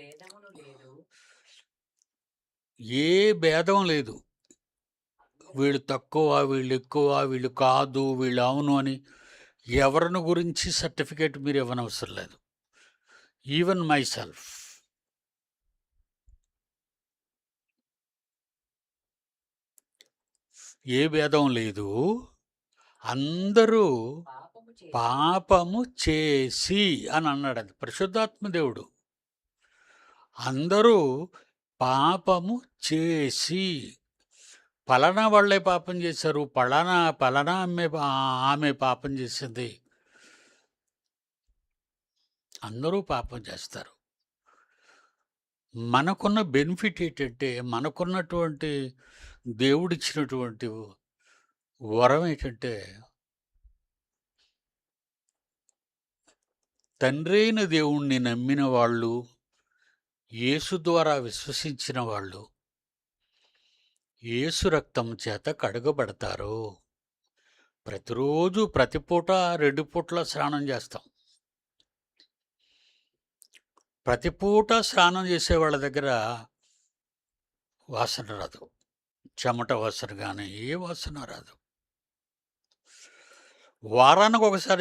ఏ భేదం లేదు. వీళ్ళు తక్కువ, వీళ్ళు ఎక్కువ, వీళ్ళు కాదు, వీళ్ళు అవును అని ఎవరిని గురించి సర్టిఫికేట్ మీరు ఇవ్వనవసరం లేదు. Even my self. ఏ భేదం లేదు. అందరూ పాపము చేసి అని అన్నాడు. అది పరిశుద్ధాత్మ దేవుడు. అందరూ పాపము చేసి, పలానా వాళ్ళే పాపం చేశారు, పలానా పలానా ఆమె పాపం చేసింది. అందరూ పాపం చేస్తారు. మనకున్న బెనిఫిట్ ఏంటంటే, మనకున్నటువంటి దేవుడిచ్చినటువంటి వరం ఏంటంటే, తండ్రైన దేవుణ్ణి నమ్మిన వాళ్ళు, యేసు ద్వారా విశ్వసించిన వాళ్ళు యేసు రక్తం చేత కడగబడతారు. ప్రతిరోజు ప్రతి పూట 2 పూట్ల స్నానం చేస్తాం. ప్రతి పూట స్నానం చేసే వాళ్ళ దగ్గర వాసన రాదు. చెమట వాసన కానీ ఏ వాసన రాదు. వారానికి ఒకసారి